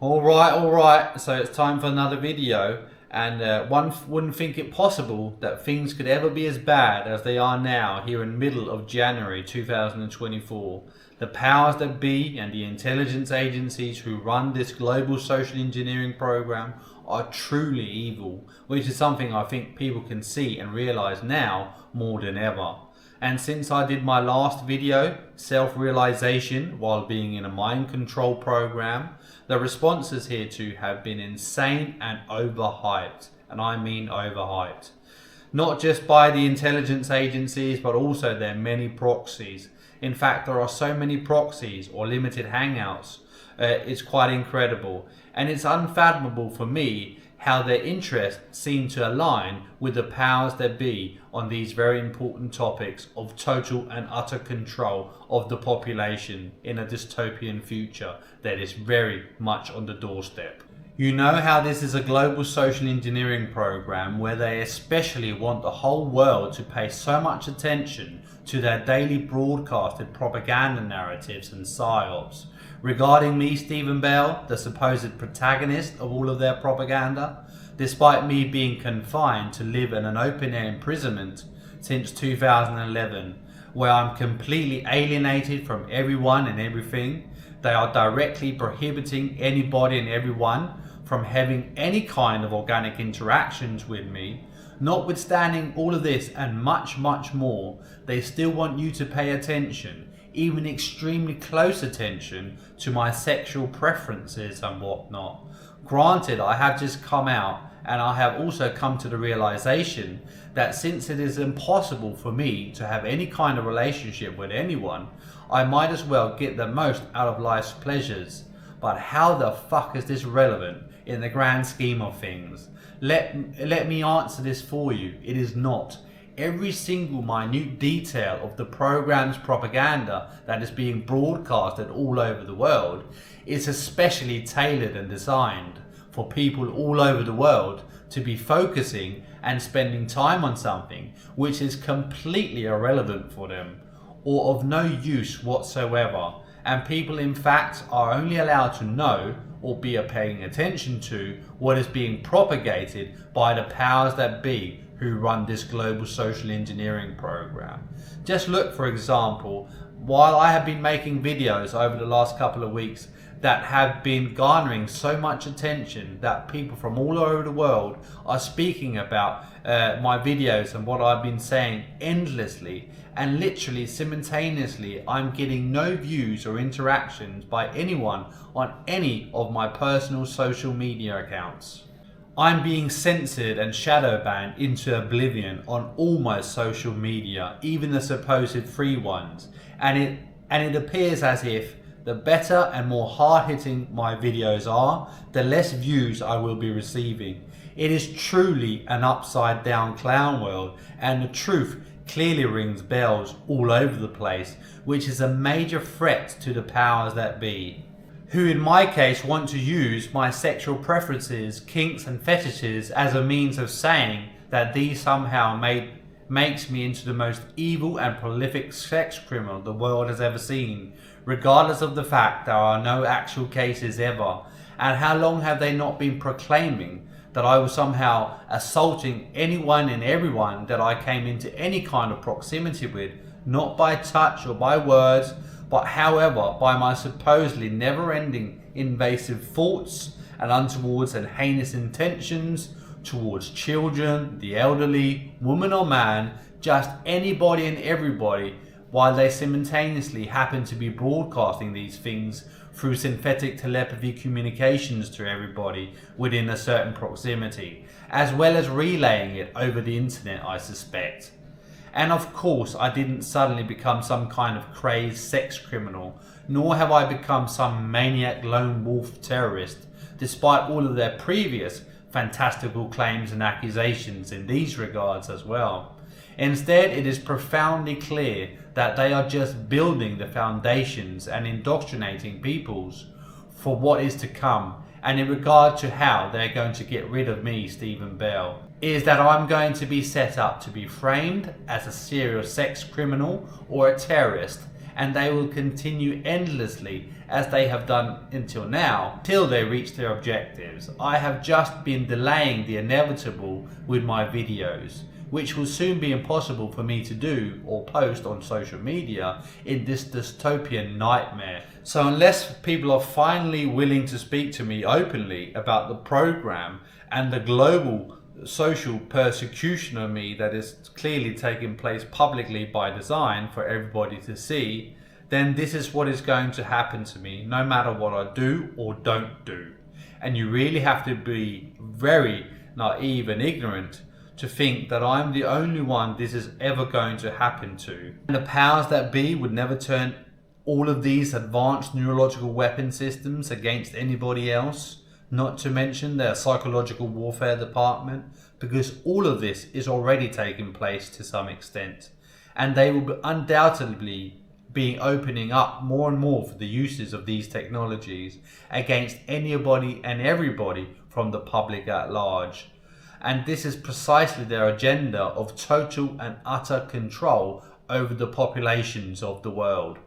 Alright, so it's time for another video, and one wouldn't think it possible that things could ever be as bad as they are now here in the middle of January 2024. The powers that be and the intelligence agencies who run this global social engineering program are truly evil, which is something I think people can see and realise now more than ever. And since I did my last video, self-realization while being in a mind control program, the responses hereto have been insane and overhyped. And I mean overhyped. Not just by the intelligence agencies, but also their many proxies. In fact, there are so many proxies or limited hangouts. It's quite incredible. And it's unfathomable for me how their interests seem to align with the powers that be on these very important topics of total and utter control of the population in a dystopian future that is very much on the doorstep. You know how this is a global social engineering program where they especially want the whole world to pay so much attention to their daily broadcasted propaganda narratives and psyops. Regarding me, Stephen Bell, the supposed protagonist of all of their propaganda, despite me being confined to live in an open-air imprisonment since 2011, where I'm completely alienated from everyone and everything, they are directly prohibiting anybody and everyone from having any kind of organic interactions with me. Notwithstanding all of this and much, much more, they still want you to pay attention, even extremely close attention, to my sexual preferences and whatnot. Granted, I have just come out, and I have also come to the realization that since it is impossible for me to have any kind of relationship with anyone, I might as well get the most out of life's pleasures. But how the fuck is this relevant in the grand scheme of things? Let me answer this for you. It is not. Every single minute detail of the program's propaganda that is being broadcasted all over the world is especially tailored and designed for people all over the world to be focusing and spending time on something which is completely irrelevant for them or of no use whatsoever. And people in fact are only allowed to know or be paying attention to what is being propagated by the powers that be who run this global social engineering program. Just look, for example, while I have been making videos over the last couple of weeks that have been garnering so much attention that people from all over the world are speaking about my videos and what I've been saying endlessly, and literally simultaneously I'm getting no views or interactions by anyone on any of my personal social media accounts. I'm being censored and shadow banned into oblivion on all my social media, even the supposed free ones, and it appears as if the better and more hard-hitting my videos are, the less views I will be receiving. It is truly an upside-down clown world, and the truth clearly rings bells all over the place, which is a major threat to the powers that be, who in my case want to use my sexual preferences, kinks and fetishes as a means of saying that these somehow makes me into the most evil and prolific sex criminal the world has ever seen, regardless of the fact there are no actual cases ever. And how long have they not been proclaiming that I was somehow assaulting anyone and everyone that I came into any kind of proximity with, not by touch or by words, but however by my supposedly never-ending invasive thoughts and untowards and heinous intentions towards children, the elderly, woman or man, just anybody and everybody, while they simultaneously happen to be broadcasting these things through synthetic telepathy communications to everybody within a certain proximity, as well as relaying it over the internet, I suspect. And of course, I didn't suddenly become some kind of crazed sex criminal, nor have I become some maniac lone wolf terrorist, despite all of their previous fantastical claims and accusations in these regards as well. Instead, it is profoundly clear that they are just building the foundations and indoctrinating peoples for what is to come. And in regard to how they're going to get rid of me, Stephen Bell, is that I'm going to be set up to be framed as a serial sex criminal or a terrorist, and they will continue endlessly as they have done until now, till they reach their objectives. I have just been delaying the inevitable with my videos, which will soon be impossible for me to do or post on social media in this dystopian nightmare. So unless people are finally willing to speak to me openly about the program and the global social persecution of me that is clearly taking place publicly by design for everybody to see, then this is what is going to happen to me no matter what I do or don't do. And you really have to be very naive and ignorant to think that I'm the only one this is ever going to happen to. And the powers that be would never turn all of these advanced neurological weapon systems against anybody else, not to mention their psychological warfare department, because all of this is already taking place to some extent. And they will undoubtedly be opening up more and more for the uses of these technologies against anybody and everybody from the public at large. And this is precisely their agenda of total and utter control over the populations of the world.